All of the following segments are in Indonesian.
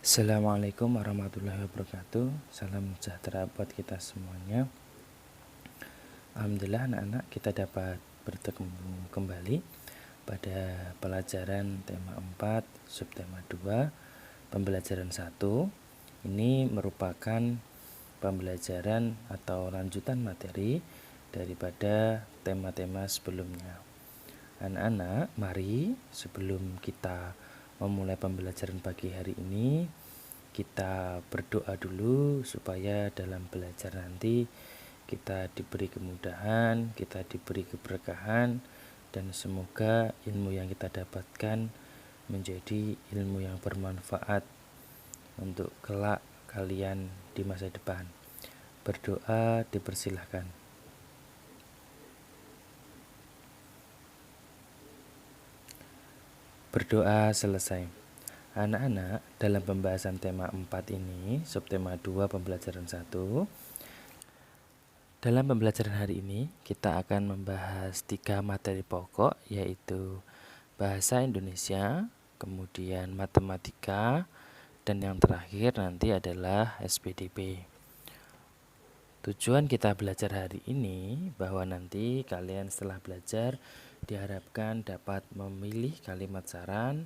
Assalamualaikum warahmatullahi wabarakatuh. Salam sejahtera buat kita semuanya. Alhamdulillah anak-anak kita dapat bertemu kembali pada pelajaran tema 4 subtema 2 pembelajaran 1. Ini merupakan pembelajaran atau lanjutan materi daripada tema-tema sebelumnya. Anak-anak, mari sebelum kita memulai pembelajaran pagi hari ini, kita berdoa dulu supaya dalam belajar nanti kita diberi kemudahan, kita diberi keberkahan, dan semoga ilmu yang kita dapatkan menjadi ilmu yang bermanfaat untuk kelak kalian di masa depan. Berdoa dipersilahkan. Berdoa selesai. Anak-anak, dalam pembahasan tema 4 ini, subtema 2 pembelajaran 1, dalam pembelajaran hari ini kita akan membahas 3 materi pokok, yaitu bahasa Indonesia, kemudian matematika, dan yang terakhir nanti adalah SPDP. Tujuan kita belajar hari ini bahwa nanti kalian setelah belajar diharapkan dapat memilih kalimat saran,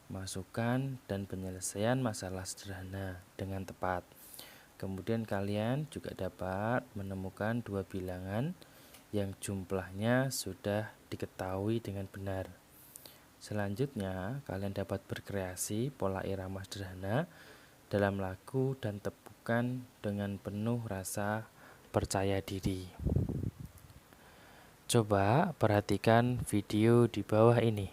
masukan, dan penyelesaian masalah sederhana dengan tepat. Kemudian kalian juga dapat menemukan 2 bilangan yang jumlahnya sudah diketahui dengan benar. Selanjutnya, kalian dapat berkreasi pola irama sederhana dalam lagu dan tepukan dengan penuh rasa percaya diri. Coba perhatikan video di bawah ini.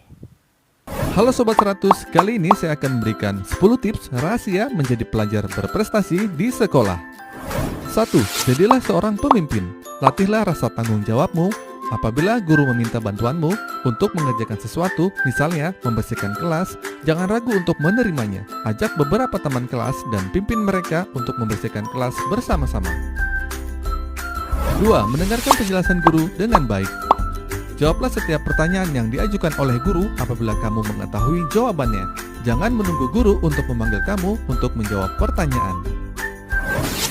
Halo Sobat 100, kali ini saya akan memberikan 10 tips rahasia menjadi pelajar berprestasi di sekolah. 1. Jadilah seorang pemimpin. Latihlah rasa tanggung jawabmu. Apabila guru meminta bantuanmu untuk mengerjakan sesuatu, misalnya membersihkan kelas, jangan ragu untuk menerimanya. Ajak beberapa teman kelas dan pimpin mereka untuk membersihkan kelas bersama-sama. 2. Mendengarkan penjelasan guru dengan baik. Jawablah setiap pertanyaan yang diajukan oleh guru apabila kamu mengetahui jawabannya. Jangan menunggu guru untuk memanggil kamu untuk menjawab pertanyaan.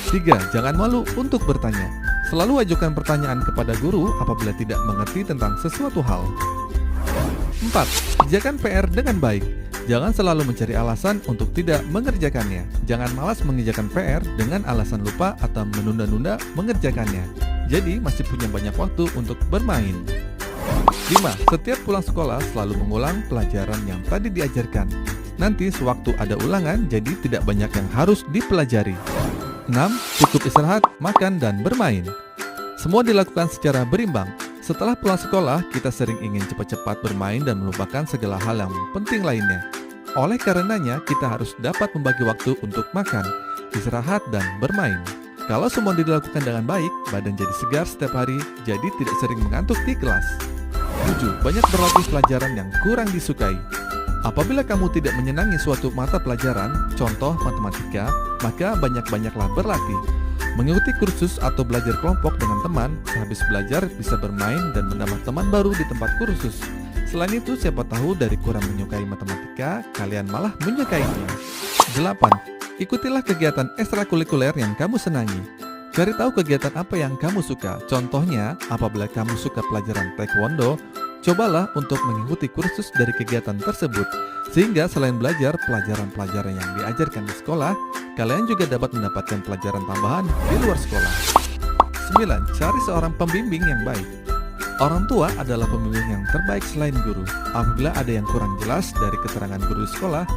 3. Jangan malu untuk bertanya. Selalu ajukan pertanyaan kepada guru apabila tidak mengerti tentang sesuatu hal. 4. Kerjakan PR dengan baik. Jangan selalu mencari alasan untuk tidak mengerjakannya. Jangan malas mengerjakan PR dengan alasan lupa atau menunda-nunda mengerjakannya. Jadi masih punya banyak waktu untuk bermain. 5. Setiap pulang sekolah selalu mengulang pelajaran yang tadi diajarkan. Nanti sewaktu ada ulangan, jadi tidak banyak yang harus dipelajari. 6. Cukup istirahat, makan, dan bermain. Semua dilakukan secara berimbang. Setelah pulang sekolah, kita sering ingin cepat-cepat bermain dan melupakan segala hal yang penting lainnya. Oleh karenanya, kita harus dapat membagi waktu untuk makan, istirahat, dan bermain. Kalau semua dilakukan dengan baik, badan jadi segar setiap hari, jadi tidak sering mengantuk di kelas. 7. Banyak berlatih pelajaran yang kurang disukai. Apabila kamu tidak menyenangi suatu mata pelajaran, contoh matematika, maka banyak-banyaklah berlatih. Mengikuti kursus atau belajar kelompok dengan teman, sehabis belajar bisa bermain dan menambah teman baru di tempat kursus. Selain itu, siapa tahu dari kurang menyukai matematika, kalian malah menyukainya. 8. Ikutilah kegiatan ekstrakurikuler yang kamu senangi. Cari tahu kegiatan apa yang kamu suka. Contohnya, apabila kamu suka pelajaran taekwondo, cobalah untuk mengikuti kursus dari kegiatan tersebut. Sehingga selain belajar pelajaran-pelajaran yang diajarkan di sekolah, kalian juga dapat mendapatkan pelajaran tambahan di luar sekolah. 9. Cari seorang pembimbing yang baik. Orang tua adalah pembimbing yang terbaik selain guru. Apabila ada yang kurang jelas dari keterangan guru di sekolah,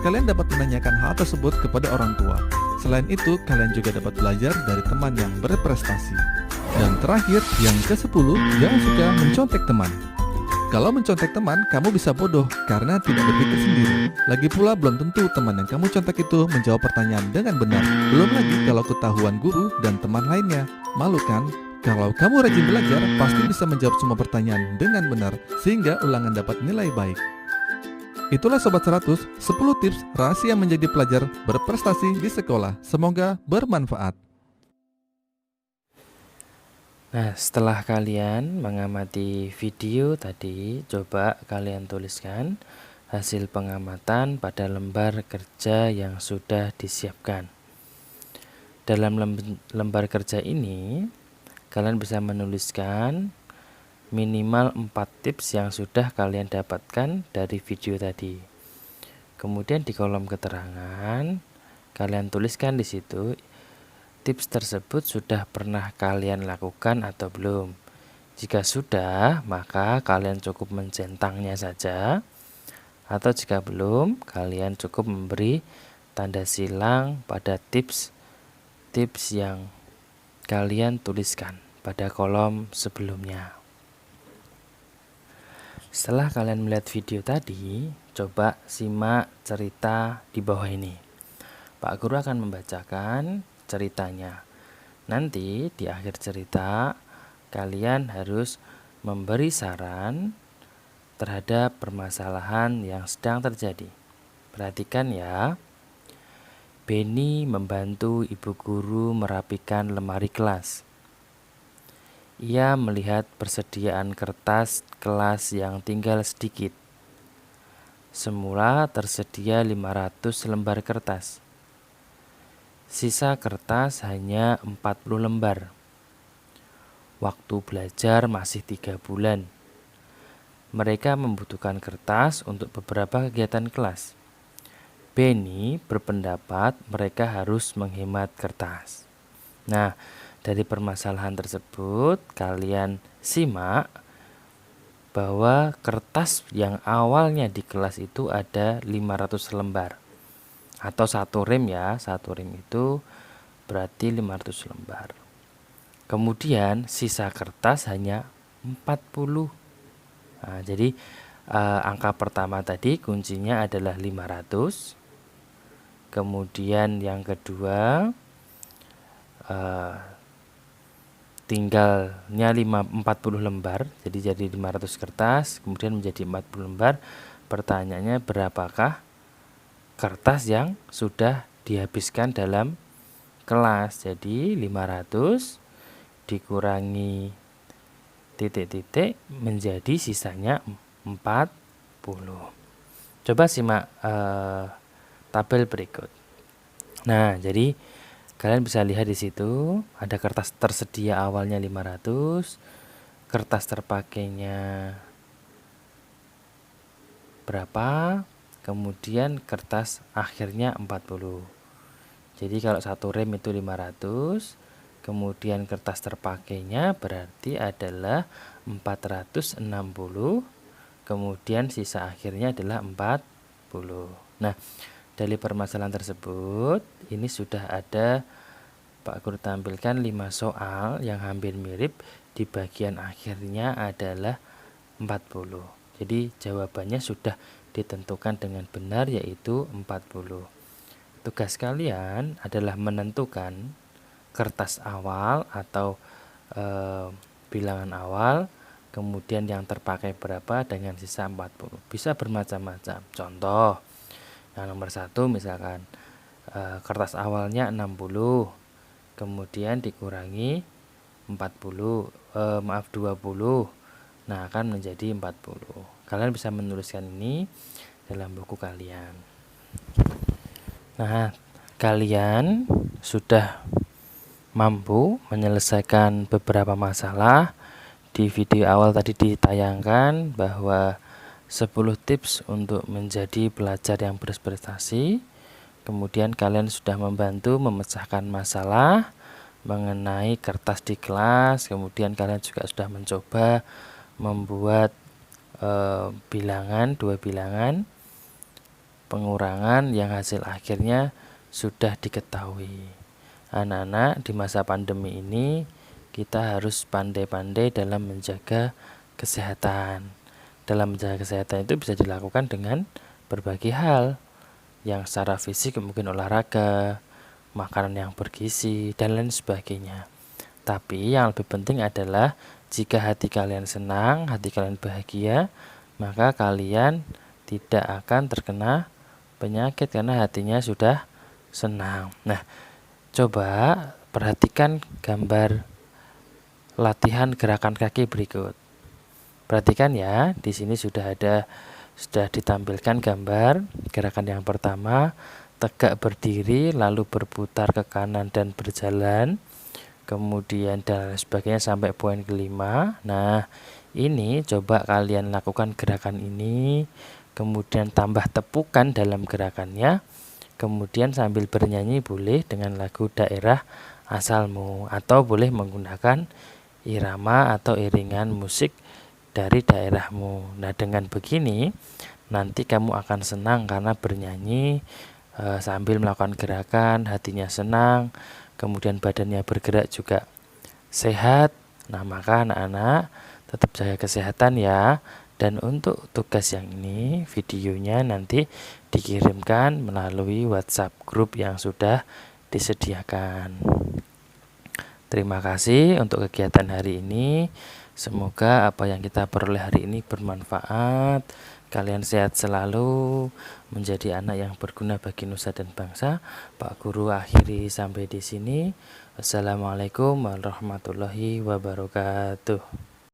kalian dapat menanyakan hal tersebut kepada orang tua. Selain itu, kalian juga dapat belajar dari teman yang berprestasi. Dan terakhir, yang ke-10, jangan suka mencontek teman. Kalau mencontek teman, kamu bisa bodoh karena tidak berpikir sendiri. Lagi pula belum tentu teman yang kamu contek itu menjawab pertanyaan dengan benar. Belum lagi kalau ketahuan guru dan teman lainnya. Malu kan? Kalau kamu rajin belajar, pasti bisa menjawab semua pertanyaan dengan benar, sehingga ulangan dapat nilai baik. Itulah Sobat 100, 10 tips rahasia menjadi pelajar berprestasi di sekolah. Semoga bermanfaat. Nah, setelah kalian mengamati video tadi, coba kalian tuliskan hasil pengamatan pada lembar kerja yang sudah disiapkan. Dalam lembar kerja ini, kalian bisa menuliskan minimal 4 tips yang sudah kalian dapatkan dari video tadi. Kemudian di kolom keterangan, kalian tuliskan di situ tips tersebut sudah pernah kalian lakukan atau belum. Jika sudah, maka kalian cukup mencentangnya saja. Atau jika belum, kalian cukup memberi tanda silang pada tips yang kalian tuliskan pada kolom sebelumnya. Setelah kalian melihat video tadi, coba simak cerita di bawah ini. Pak Guru akan membacakan ceritanya. Nanti di akhir cerita, kalian harus memberi saran terhadap permasalahan yang sedang terjadi. Perhatikan ya. Benny membantu ibu guru merapikan lemari kelas. Ia melihat persediaan kertas kelas yang tinggal sedikit. Semula tersedia 500 lembar kertas. Sisa kertas hanya 40 lembar. Waktu belajar masih 3 bulan. Mereka membutuhkan kertas untuk beberapa kegiatan kelas. Benny berpendapat mereka harus menghemat kertas. Nah, dari permasalahan tersebut, kalian simak bahwa kertas yang awalnya di kelas itu ada 500 lembar. Atau 1 rem ya, 1 rem itu berarti 500 lembar. Kemudian sisa kertas hanya 40. Nah, jadi angka pertama tadi kuncinya adalah 500. Kemudian yang kedua tinggalnya 40 lembar, jadi 500 kertas, kemudian menjadi 40 lembar. Pertanyaannya, berapakah kertas yang sudah dihabiskan dalam kelas? Jadi 500 dikurangi titik-titik menjadi sisanya 40. Coba simak tabel berikut. Nah, jadi kalian bisa lihat di situ ada kertas tersedia awalnya 500, kertas terpakainya berapa, kemudian kertas akhirnya 40. Jadi kalau 1 rem itu 500, kemudian kertas terpakainya berarti adalah 460, kemudian sisa akhirnya adalah 40. Nah, dari permasalahan tersebut, ini sudah ada Pak Guru tampilkan 5 soal yang hampir mirip, di bagian akhirnya adalah 40. Jadi jawabannya sudah ditentukan dengan benar, yaitu 40. Tugas kalian adalah menentukan kertas awal atau bilangan awal, kemudian yang terpakai berapa dengan sisa 40. Bisa bermacam-macam. Contoh, yang nomor 1 misalkan kertas awalnya 60, kemudian dikurangi 20. Nah, akan menjadi 40. Kalian bisa menuliskan ini dalam buku kalian. Nah, kalian sudah mampu menyelesaikan beberapa masalah. Di video awal tadi ditayangkan bahwa 10 tips untuk menjadi pelajar yang berprestasi. Kemudian kalian sudah membantu memecahkan masalah mengenai kertas di kelas. Kemudian kalian juga sudah mencoba membuat bilangan, 2 bilangan pengurangan yang hasil akhirnya sudah diketahui. Anak-anak, di masa pandemi ini kita harus pandai-pandai dalam menjaga kesehatan. Dalam menjaga kesehatan itu bisa dilakukan dengan berbagai hal, yang secara fisik mungkin olahraga, makanan yang bergizi, dan lain sebagainya. Tapi yang lebih penting adalah jika hati kalian senang, hati kalian bahagia, maka kalian tidak akan terkena penyakit karena hatinya sudah senang. Nah, coba perhatikan gambar latihan gerakan kaki berikut. Perhatikan ya, di sini sudah ada Sudah ditampilkan gambar gerakan yang pertama, tegak berdiri lalu berputar ke kanan dan berjalan, kemudian dan lain sebagainya sampai poin kelima. Nah, ini coba kalian lakukan gerakan ini, kemudian tambah tepukan dalam gerakannya, kemudian sambil bernyanyi boleh dengan lagu daerah asalmu, atau boleh menggunakan irama atau iringan musik dari daerahmu. Nah, dengan begini nanti kamu akan senang karena bernyanyi sambil melakukan gerakan, hatinya senang, kemudian badannya bergerak juga sehat. Nah, maka anak-anak tetap jaga kesehatan ya. Dan untuk tugas yang ini, videonya nanti dikirimkan melalui WhatsApp grup yang sudah disediakan. Terima kasih untuk kegiatan hari ini. Semoga apa yang kita peroleh hari ini bermanfaat. Kalian sehat selalu, menjadi anak yang berguna bagi nusa dan bangsa. Pak Guru akhiri sampai di sini. Wassalamualaikum warahmatullahi wabarakatuh.